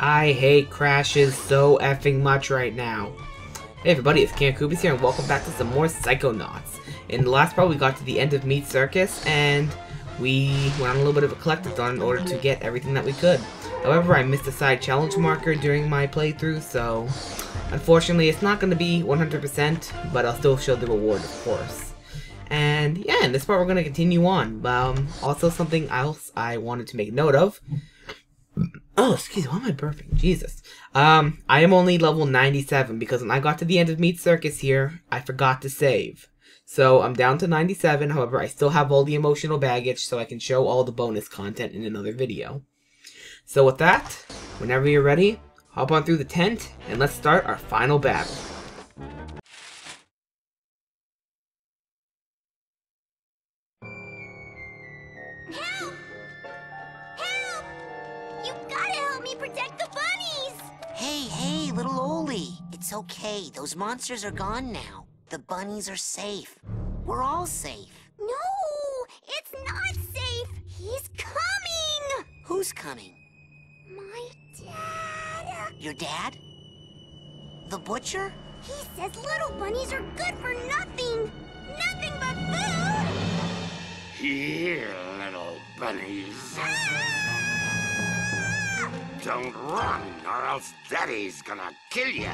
I hate crashes so effing much right now. Hey everybody, it's Koobies here and welcome back to some more Psychonauts. In the last part we got to the end of Meat Circus and we went on a little bit of a collectathon in order to get everything that we could. However, I missed a side challenge marker during my playthrough, so unfortunately it's not going to be 100%, but I'll still show the reward, of course. And yeah, in this part we're going to continue on. Also something else I wanted to make note of. Oh, excuse me, why am I burping? Jesus. I am only level 97 because when I got to the end of Meat Circus here, I forgot to save. So I'm down to 97, however, I still have all the emotional baggage so I can show all the bonus content in another video. So with that, whenever you're ready, hop on through the tent and let's start our final battle. Help! Help! You gotta help me protect the bunnies! Hey, little Oli. It's okay. Those monsters are gone now. The bunnies are safe. We're all safe. No! It's not safe! He's coming! Who's coming? My dad! Your dad? The butcher? He says little bunnies are good for nothing! Nothing but food! Here, little bunnies. Ah! Don't run, or else Daddy's gonna kill ya.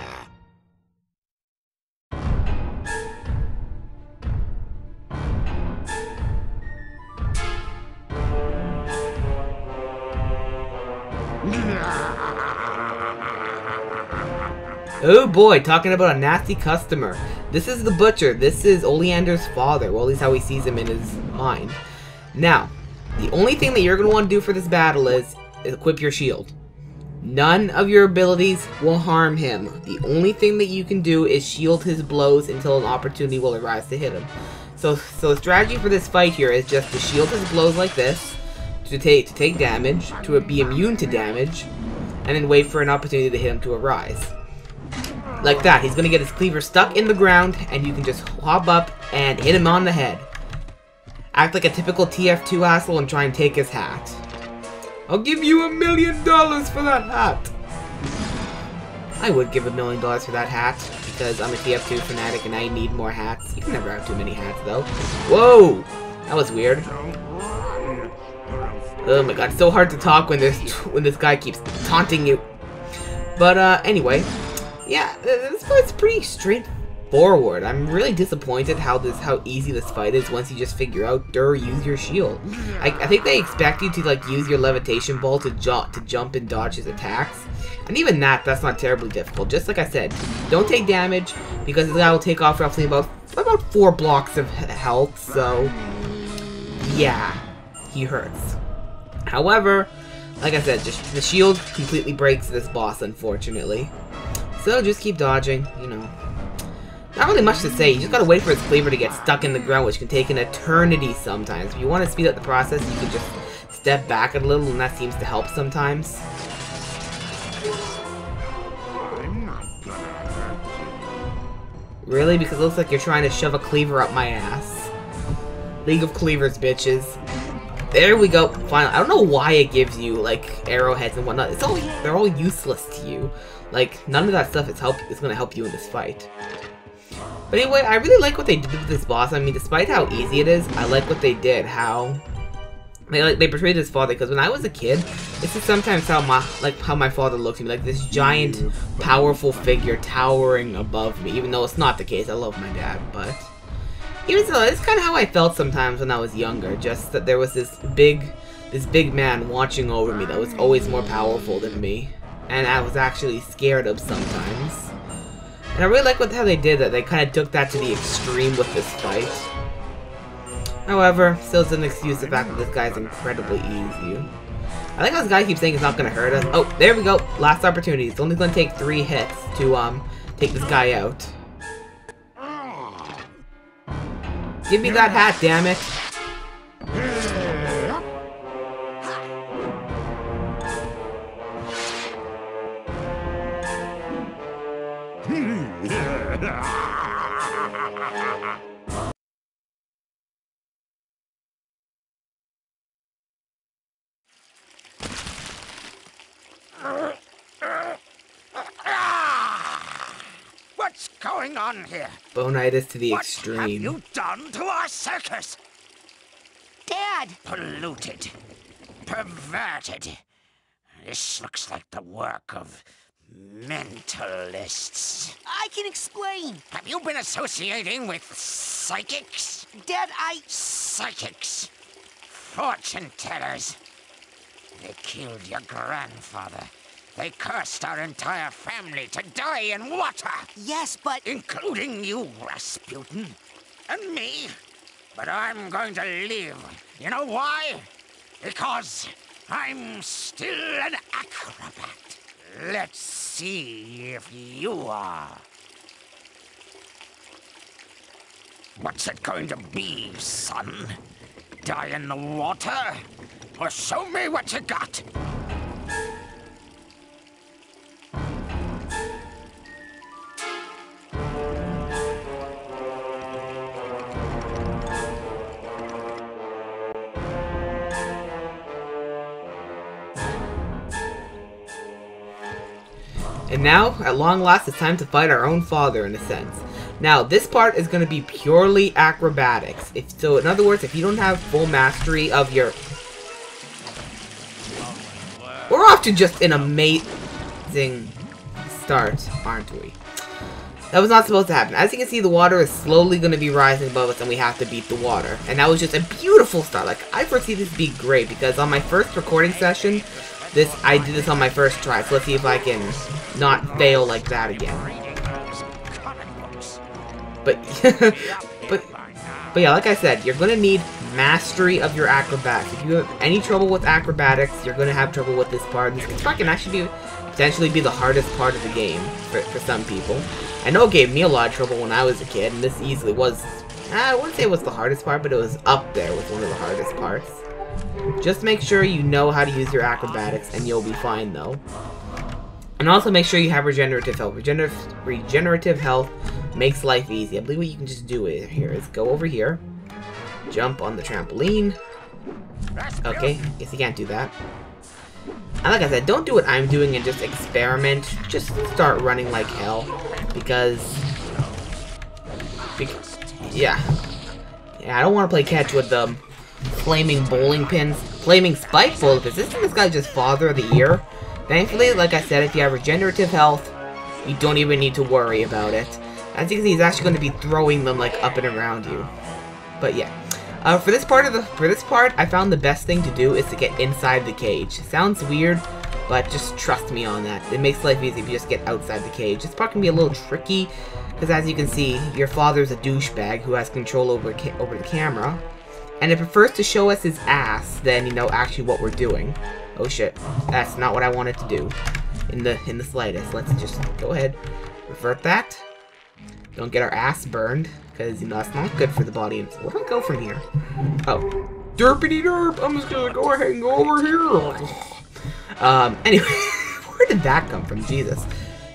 Oh boy, talking about a nasty customer. This is the butcher. This is Oleander's father. Well, at least how he sees him in his mind. Now, the only thing that you're going to want to do for this battle is equip your shield. None of your abilities will harm him. The only thing that you can do is shield his blows until an opportunity will arise to hit him. So the strategy for this fight here is just to shield his blows like this, to take damage, to be immune to damage, and then wait for an opportunity to hit him to arise. Like that, he's gonna get his cleaver stuck in the ground, and you can just hop up and hit him on the head. Act like a typical TF2 asshole and try and take his hat. I'll give you $1 million for that hat! I would give $1 million for that hat, because I'm a TF2 fanatic and I need more hats. You can never have too many hats, though. Whoa! That was weird. Oh my god, it's so hard to talk when this guy keeps taunting you. But, anyway. Yeah, this fight's pretty straightforward. I'm really disappointed how easy this fight is once you just figure out, use your shield. I think they expect you to, like, use your levitation ball to jump and dodge his attacks. And even that's not terribly difficult. Just like I said, don't take damage, because this guy will take off roughly about 4 blocks of health, so yeah, he hurts. However, like I said, just the shield completely breaks this boss, unfortunately. So just keep dodging, you know. Not really much to say, you just gotta wait for his cleaver to get stuck in the ground, which can take an eternity sometimes. If you want to speed up the process, you can just step back a little, and that seems to help sometimes. I'm not gonna hurt Really? Because it looks like you're trying to shove a cleaver up my ass. League of Cleavers, bitches. There we go. Finally, I don't know why it gives you like arrowheads and whatnot. They're all useless to you. Like none of that stuff is gonna help you in this fight. But anyway, I really like what they did with this boss. I mean, despite how easy it is, I like what they did. How they portrayed his father. Because when I was a kid, this is sometimes how my father looked at me, like this giant, powerful figure towering above me. Even though it's not the case, I love my dad, but. Even so, it's kind of how I felt sometimes when I was younger, just that there was this big man watching over me that was always more powerful than me, and I was actually scared of sometimes. And I really like how they did that. They kind of took that to the extreme with this fight. However, still doesn't excuse the fact that this guy's incredibly easy. I like how this guy keeps saying it's not going to hurt us. Oh, there we go. Last opportunity. It's only going to take 3 hits to take this guy out. Give me that hat, damn it! going on here? Bonitis to the What extreme. have you done to our circus? Dad! Polluted. Perverted. This looks like the work of mentalists. I can explain. Have you been associating with psychics? Dad, Psychics. Fortune tellers. They killed your grandfather. They cursed our entire family to die in water. Yes, but... Including you, Rasputin. And me. But I'm going to live. You know why? Because I'm still an acrobat. Let's see if you are. What's it going to be, son? Die in the water? Or show me what you got? And now, at long last, it's time to fight our own father, in a sense. Now, this part is going to be purely acrobatics. So, in other words, if you don't have full mastery of your... We're off to just an amazing start, aren't we? That was not supposed to happen. As you can see, the water is slowly going to be rising above us, and we have to beat the water. And that was just a beautiful start. Like, I foresee this be great, because on my first recording session, I did this on my first try. So let's see if I can not fail like that again. But, but yeah, like I said, you're going to need mastery of your acrobatics. If you have any trouble with acrobatics, you're going to have trouble with this part. This part can actually potentially be the hardest part of the game for some people. I know it gave me a lot of trouble when I was a kid, and this easily was, I wouldn't say it was the hardest part, but it was up there with one of the hardest parts. Just make sure you know how to use your acrobatics, and you'll be fine, though. And also make sure you have regenerative health. Regenerative health makes life easy. I believe what you can just do here is go over here, jump on the trampoline. Okay, guess you can't do that. And like I said, don't do what I'm doing and just experiment. Just start running like hell, because yeah, I don't want to play catch with the flaming bowling pins, flaming spike bowling pins. This guy just father of the year. Thankfully, like I said, if you have regenerative health, you don't even need to worry about it. As you can see, he's actually going to be throwing them like up and around you. But yeah, for this part, I found the best thing to do is to get inside the cage. Sounds weird, but just trust me on that. It makes life easy if you just get outside the cage. This part can be a little tricky, because as you can see, your father's a douchebag who has control over the camera, and it prefers to show us his ass than, you know, actually what we're doing. Oh shit, that's not what I wanted to do in the slightest. Let's just go ahead, revert that. Don't get our ass burned, because, you know, that's not good for the body. Where do I go from here? Oh, derpity derp, I'm just gonna go ahead and go over here. Anyway, where did that come from? Jesus.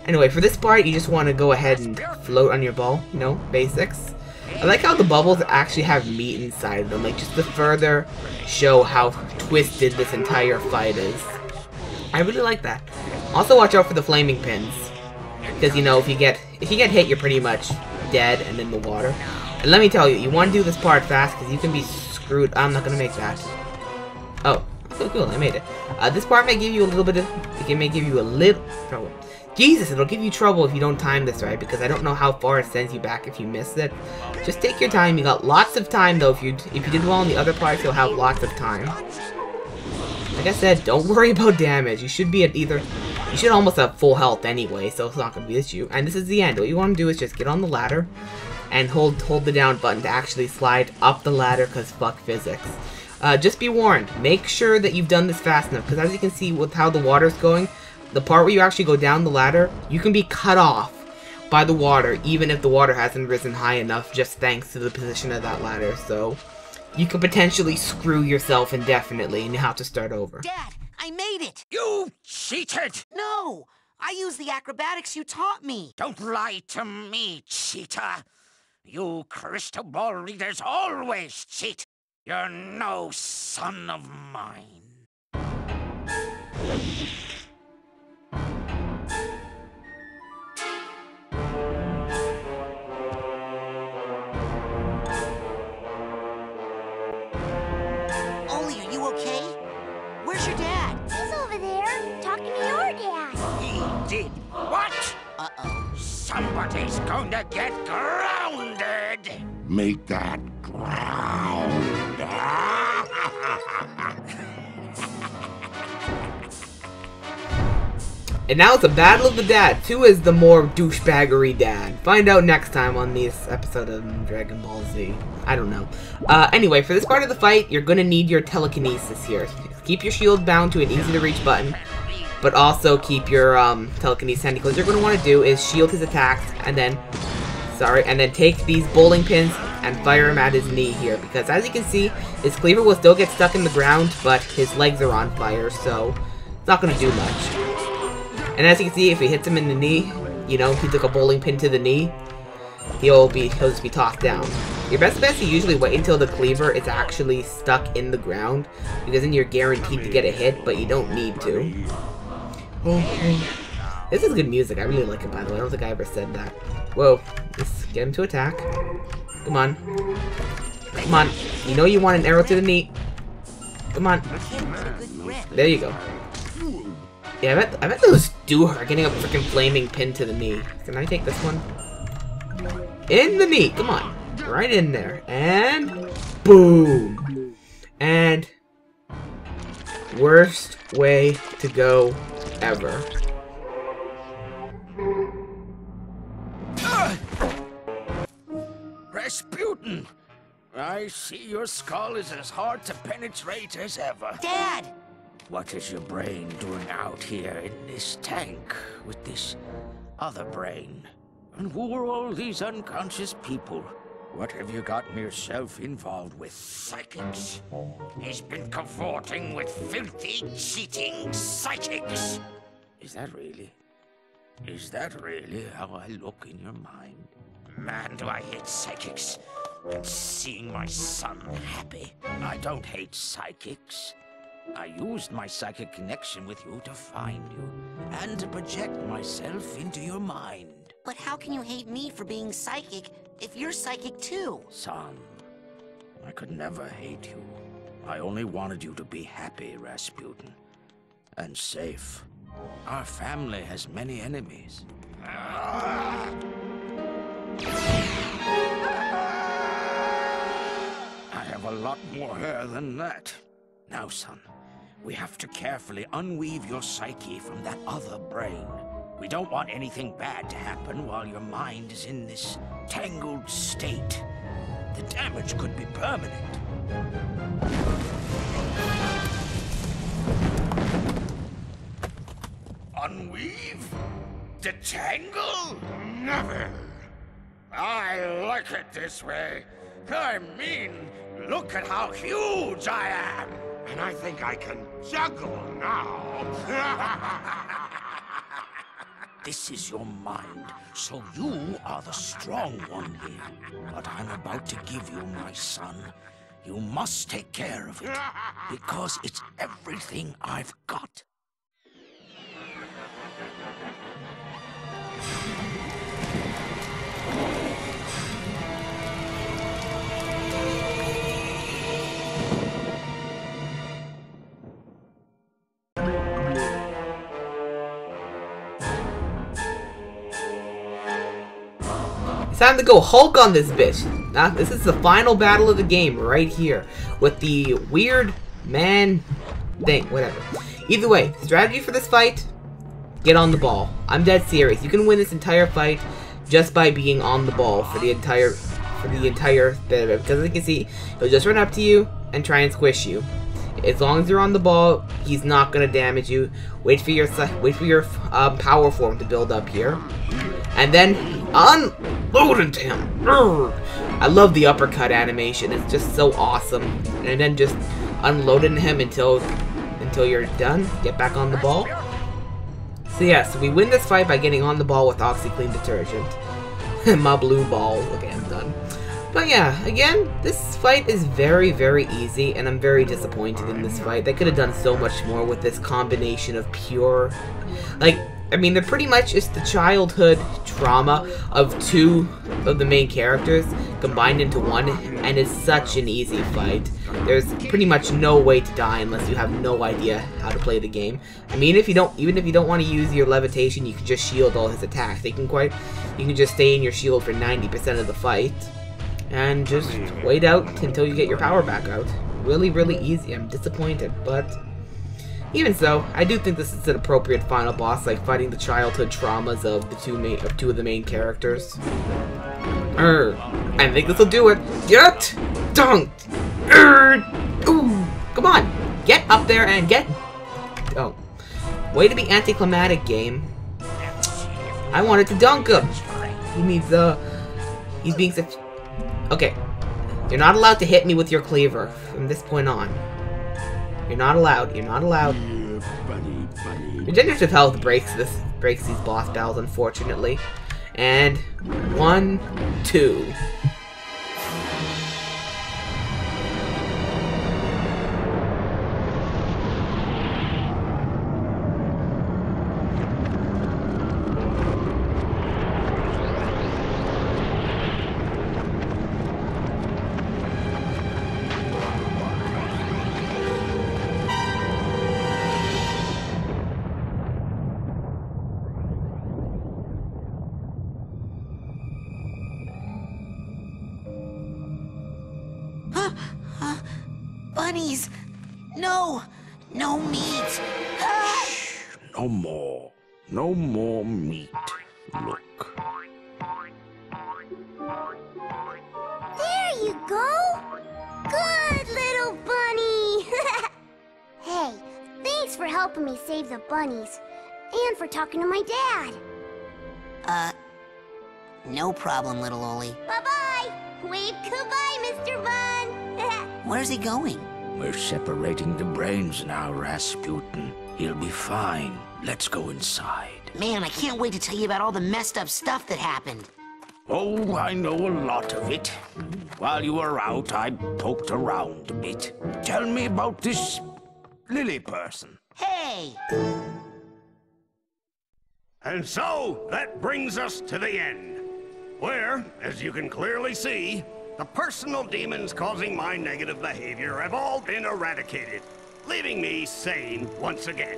Anyway, for this part, you just want to go ahead and float on your ball, you know, basics. I like how the bubbles actually have meat inside of them, like, just to further show how twisted this entire fight is. I really like that. Also, watch out for the flaming pins, because, you know, if you get hit, you're pretty much dead and in the water. And let me tell you, you want to do this part fast, because you can be screwed. I'm not gonna make that. Oh, so cool, I made it. This part may give you a little bit of, it may give you a little trouble. Jesus, it'll give you trouble if you don't time this right, because I don't know how far it sends you back if you miss it. Just take your time. You got lots of time, though. If you did well on the other parts, you'll have lots of time. Like I said, don't worry about damage. You should be at you should almost have full health anyway, so it's not going to be an issue. And this is the end. What you want to do is just get on the ladder and hold the down button to actually slide up the ladder, because fuck physics. Just be warned. Make sure that you've done this fast enough, because as you can see with how the water's going, the part where you actually go down the ladder, you can be cut off by the water, even if the water hasn't risen high enough, just thanks to the position of that ladder. So you could potentially screw yourself indefinitely, and you have to start over. Dad, I made it! You cheated! No! I used the acrobatics you taught me. Don't lie to me, cheater. You crystal ball readers always cheat. You're no son of mine. talking to your dad. He did what? Uh-oh. Somebody's going to get grounded. Make that ground. And now it's a battle of the dads. Who is the more douchebaggery dad? Find out next time on this episode of Dragon Ball Z. I don't know. Anyway, for this part of the fight, you're going to need your telekinesis here. Keep your shield bound to an easy-to-reach button, but also keep your telekinesis handy. Because what you're going to want to do is shield his attacks, and then take these bowling pins and fire him at his knee here. Because as you can see, his cleaver will still get stuck in the ground, but his legs are on fire, so it's not going to do much. And as you can see, if he hits him in the knee, you know, he took a bowling pin to the knee, he'll just be tossed down. Your best bet is to usually wait until the cleaver is actually stuck in the ground, because then you're guaranteed to get a hit, but you don't need to. Okay. This is good music. I really like it, by the way. I don't think I ever said that. Whoa. Just get him to attack. Come on. Come on. You know you want an arrow to the knee. Come on. There you go. Yeah, I bet those do hurt, getting a freaking flaming pin to the knee. Can I take this one? In the knee! Come on. Right in there. And boom! And worst way to go ever. Rasputin! I see your skull is as hard to penetrate as ever. Dad! What is your brain doing out here in this tank with this other brain? And who are all these unconscious people? What have you gotten yourself involved with? Psychics. He's been cavorting with filthy, cheating psychics. Is that really how I look in your mind? Man, do I hate psychics. And seeing my son happy. I don't hate psychics. I used my psychic connection with you to find you, and to project myself into your mind. But how can you hate me for being psychic if you're psychic too? Son, I could never hate you. I only wanted you to be happy, Rasputin, and safe. Our family has many enemies. I have a lot more hair than that. Now, son, we have to carefully unweave your psyche from that other brain. We don't want anything bad to happen while your mind is in this tangled state. The damage could be permanent. Unweave? Detangle? Never! I like it this way. I mean, look at how huge I am! And I think I can juggle now. This is your mind, so you are the strong one here. But I'm about to give you my son. You must take care of it, because it's everything I've got. Time to go Hulk on this bitch. Now, this is the final battle of the game right here with the weird man thing, whatever. Either way, strategy for this fight, get on the ball. I'm dead serious. You can win this entire fight just by being on the ball for the entire bit of it. Because as you can see, he'll just run up to you and try and squish you. As long as you're on the ball, he's not gonna damage you. Wait for your power form to build up here, and then unload into him. I love the uppercut animation. It's just so awesome. And then just unload into him until you're done. Get back on the ball. So yeah, so we win this fight by getting on the ball with OxyClean detergent. My blue ball. Okay, I'm done. But yeah, again, this fight is very, very easy, and I'm very disappointed in this fight. They could have done so much more with this combination of pure... Like, I mean, they're pretty much just the childhood trauma of two of the main characters combined into one, and it's such an easy fight. There's pretty much no way to die unless you have no idea how to play the game. I mean, even if you don't want to use your levitation, you can just shield all his attacks. You can just stay in your shield for 90% of the fight, and just wait out until you get your power back out. Really, really easy. I'm disappointed, but even so, I do think this is an appropriate final boss, like fighting the childhood traumas of two of the main characters. I think this will do it. Get dunked. Ooh, come on, get up there and get. Oh, way to be anticlimactic, game. I wanted to dunk him. He needs he's being such. Okay, you're not allowed to hit me with your cleaver from this point on. You're not allowed. You're not allowed. Regenerative health breaks these boss battles, unfortunately. And 1, 2. Bunnies! No! No meat! Ah! Shh, no more. No more meat. Look. There you go! Good little bunny! Hey, thanks for helping me save the bunnies. And for talking to my dad. No problem, little Oli. Bye-bye! Wave goodbye, Mr. Bun! Where's he going? We're separating the brains now, Rasputin. He'll be fine. Let's go inside. Man, I can't wait to tell you about all the messed up stuff that happened. Oh, I know a lot of it. While you were out, I poked around a bit. Tell me about this Lily person. Hey! And so, that brings us to the end, where, as you can clearly see, the personal demons causing my negative behavior have all been eradicated, leaving me sane once again.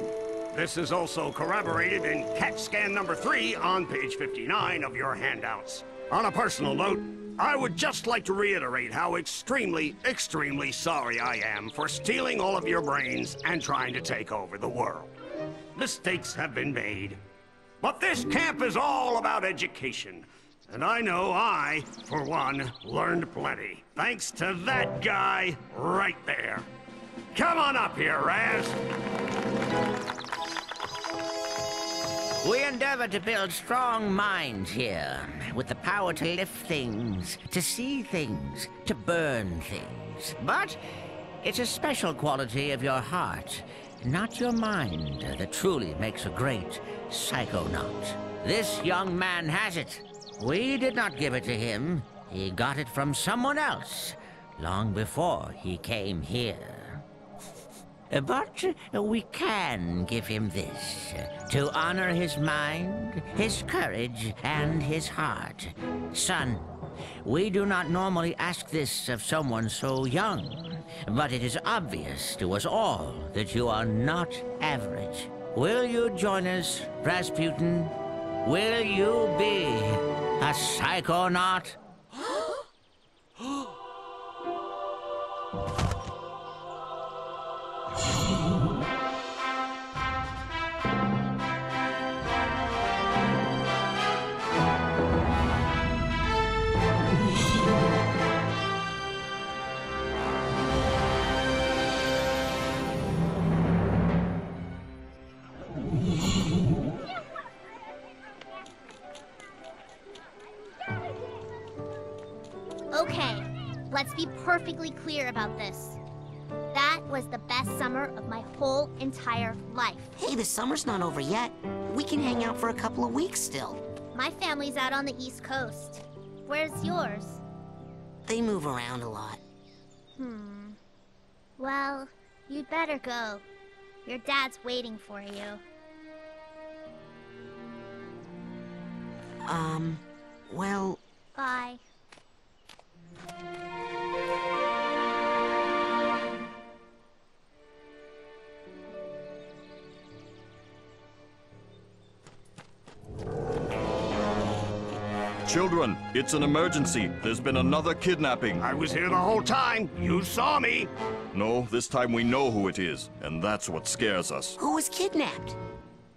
This is also corroborated in CAT scan number 3 on page 59 of your handouts. On a personal note, I would just like to reiterate how extremely, extremely sorry I am for stealing all of your brains and trying to take over the world. Mistakes have been made. But this camp is all about education. And I know I, for one, learned plenty. Thanks to that guy right there. Come on up here, Raz. We endeavor to build strong minds here, with the power to lift things, to see things, to burn things. But it's a special quality of your heart, not your mind, that truly makes a great psychonaut. This young man has it. We did not give it to him. He got it from someone else, long before he came here. But we can give him this, to honor his mind, his courage, and his heart. Son, we do not normally ask this of someone so young, but it is obvious to us all that you are not average. Will you join us, Rasputin? Will you be a psychonaut? Okay, let's be perfectly clear about this. That was the best summer of my whole entire life. Hey, the summer's not over yet. We can hang out for a couple of weeks still. My family's out on the East Coast. Where's yours? They move around a lot. Well, you'd better go. Your dad's waiting for you. Well... Bye. Children, it's an emergency. There's been another kidnapping. I was here the whole time. You saw me. No, this time we know who it is, and that's what scares us. Who was kidnapped?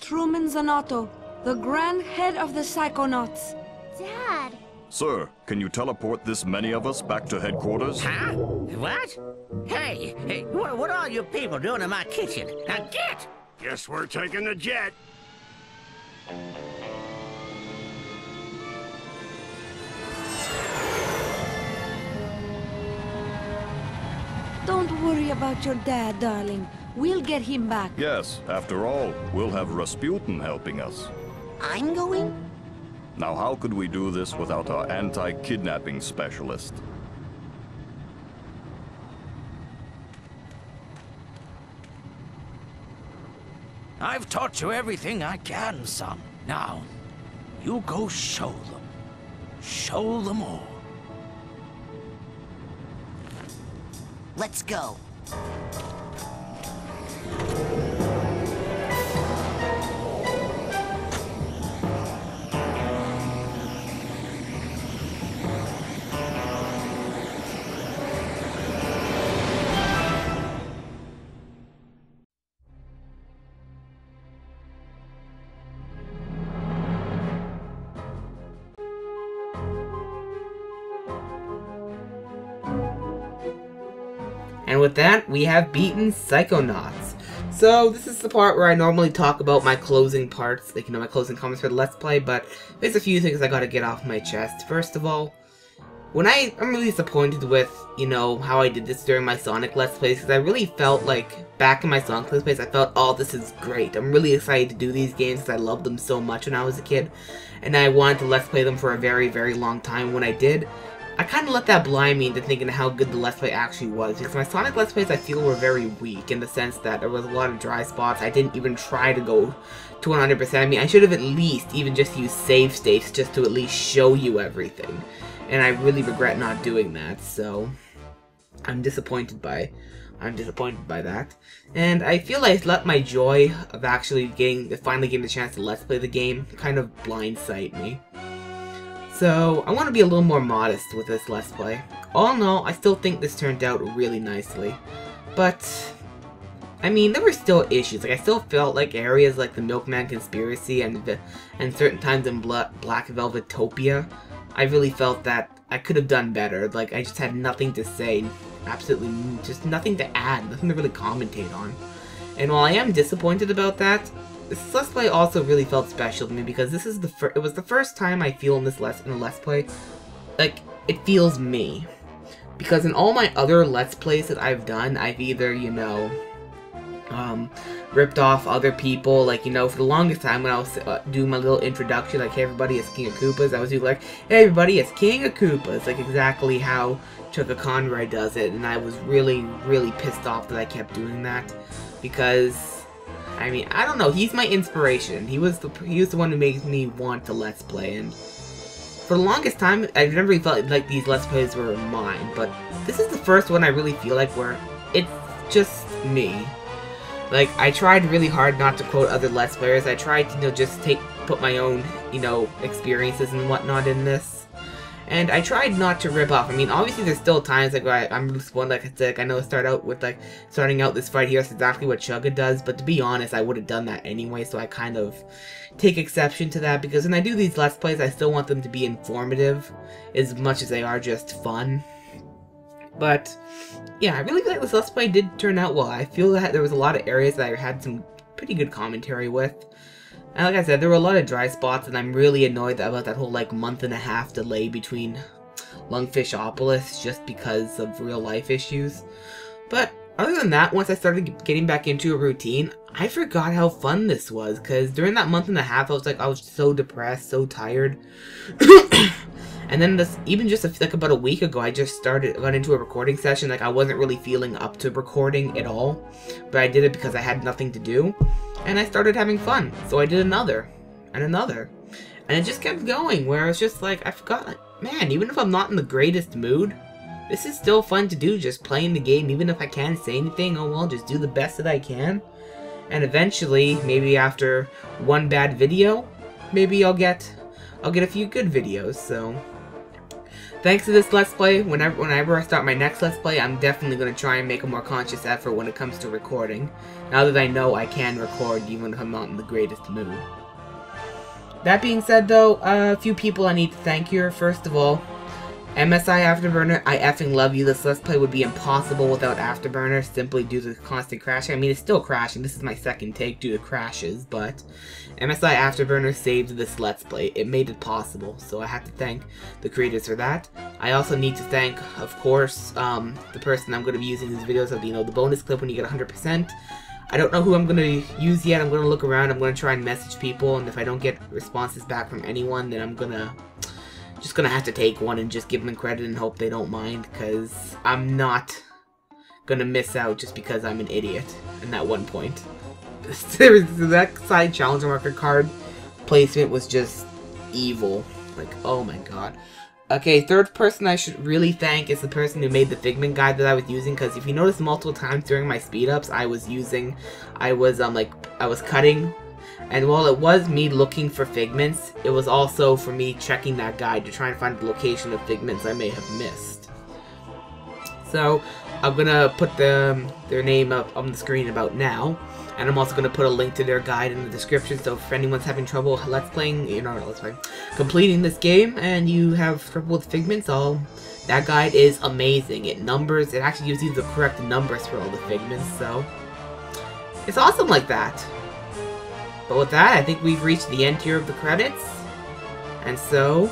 Truman Zanotto, the Grand Head of the Psychonauts. Dad. Sir, can you teleport this many of us back to headquarters? Huh? What? Hey, what are you people doing in my kitchen? Now get! Guess we're taking the jet. Don't worry about your dad, darling. We'll get him back. Yes, after all, we'll have Rasputin helping us. I'm going? Now how could we do this without our anti-kidnapping specialist? I've taught you everything I can, son. Now, you go show them. Show them all. Let's go. And with that, we have beaten Psychonauts. So, this is the part where I normally talk about my closing parts, like, my closing comments for the Let's Play, but there's a few things I gotta get off my chest. First of all, I'm really disappointed with, how I did this during my Sonic Let's Plays, because I really felt like, back in my Sonic Let's Plays, I felt, oh, this is great. I'm really excited to do these games because I loved them so much when I was a kid, and I wanted to Let's Play them for a very, very long time. When I did, I kind of let that blind me into thinking how good the Let's Play actually was, because my Sonic Let's Plays I feel were very weak in the sense that there was a lot of dry spots. I didn't even try to go to 100%. I mean, I should have at least even just used save states just to at least show you everything. And I really regret not doing that, so I'm disappointed by that. And I feel I let my joy of actually finally getting the chance to Let's Play the game kind of blindside me. So, I want to be a little more modest with this Let's Play. All in all, I still think this turned out really nicely. But, I mean, there were still issues. Like, I still felt like areas like the Milkman Conspiracy and certain times in Black Velvetopia, I really felt that I could have done better. Like, I just had nothing to say. Absolutely just nothing to add. Nothing to really commentate on. And while I am disappointed about that, this Let's Play also really felt special to me because this is it was the first time I feel in a Let's Play, like, it feels me. Because in all my other Let's Plays that I've done, I've either, ripped off other people, like, for the longest time when I was doing my little introduction, like, hey everybody, it's King of Koopas, I was doing like, hey everybody, it's King of Koopas, like exactly how Chucka Conroy does it, and I was really, really pissed off that I kept doing that, because I mean, I don't know, he's my inspiration. He was the one who made me want to Let's Play, and for the longest time, I never really felt like these Let's Plays were mine, but this is the first one I really feel like where it's just me. Like, I tried really hard not to quote other Let's Players. I tried to, just put my own, experiences and whatnot in this. And I tried not to rip off. I mean, obviously there's still times like where I'm just one, like I said, I know starting out this fight here is exactly what Chugga does, but to be honest, I would have done that anyway, so I kind of take exception to that, because when I do these Let's Plays, I still want them to be informative as much as they are just fun. But, yeah, I really feel like this Let's Play did turn out well. I feel that there was a lot of areas that I had some pretty good commentary with. And like I said, there were a lot of dry spots, and I'm really annoyed about that whole, month-and-a-half delay between Lungfishopolis just because of real-life issues. But other than that, once I started getting back into a routine, I forgot how fun this was, because during that month-and-a-half, I was so depressed, so tired. And then even just about a week ago, I just got into a recording session. Like, I wasn't really feeling up to recording at all, but I did it because I had nothing to do. And I started having fun, so I did another, and another. And it just kept going, where it's just like, I forgot, like, man, even if I'm not in the greatest mood, this is still fun to do, just playing the game. Even if I can't say anything, oh well, just do the best that I can. And eventually, maybe after one bad video, maybe I'll get I'll get a few good videos, so... Thanks to this Let's Play, whenever I start my next Let's Play, I'm definitely going to try and make a more conscious effort when it comes to recording. Now that I know I can record even if I'm not in the greatest mood. That being said though, a few people I need to thank here. First of all, MSI Afterburner, I effing love you. This Let's Play would be impossible without Afterburner, simply due to constant crashing. I mean, it's still crashing. This is my second take due to crashes, but MSI Afterburner saved this Let's Play. It made it possible, so I have to thank the creators for that. I also need to thank, of course, the person I'm going to be using these videos of, the bonus clip when you get 100%. I don't know who I'm going to use yet. I'm going to look around. I'm going to try and message people, and if I don't get responses back from anyone, then I'm just gonna have to take one and just give them credit and hope they don't mind, because I'm not gonna miss out just because I'm an idiot in that one point. That side challenger marker card placement was just evil. Like, oh my god. Okay, third person I should really thank is the person who made the Figment guide that I was using, because if you notice multiple times during my speed ups, I was cutting. And while it was me looking for Figments, it was also for me checking that guide to try and find the location of Figments I may have missed. So, I'm gonna put their name up on the screen about now. And I'm also gonna put a link to their guide in the description, so if anyone's having trouble completing this game, and you have trouble with Figments, that guide is amazing. It actually gives you the correct numbers for all the Figments, so it's awesome like that. But with that, I think we've reached the end here of the credits. And so,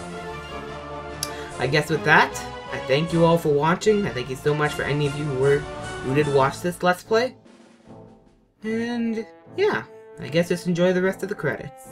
I guess with that, I thank you all for watching. I thank you so much for any of you who did watch this Let's Play. And, yeah, I guess just enjoy the rest of the credits.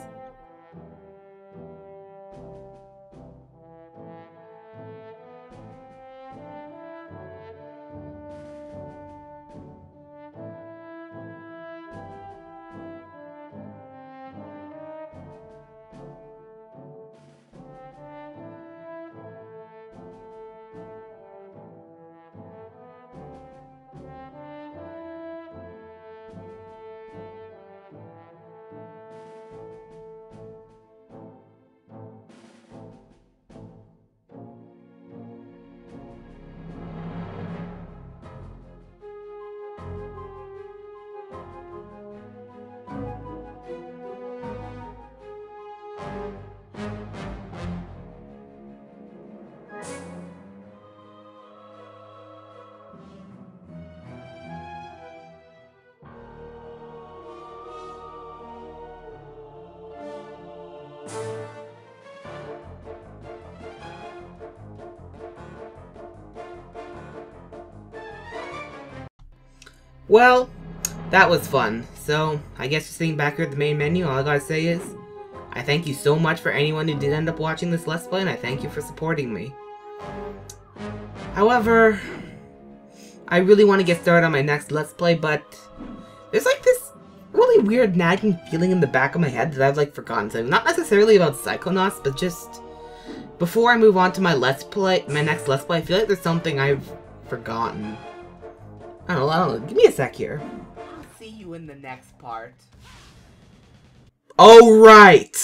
Well, that was fun. So, I guess just sitting back here at the main menu, all I gotta say is, I thank you so much for anyone who did end up watching this Let's Play, and I thank you for supporting me. However, I really want to get started on my next Let's Play, but there's like this really weird nagging feeling in the back of my head that I've forgotten something. Not necessarily about Psychonauts, but just before I move on to my next Let's Play, I feel like there's something I've forgotten. I don't know. Give me a sec here. I'll see you in the next part. Oh, right!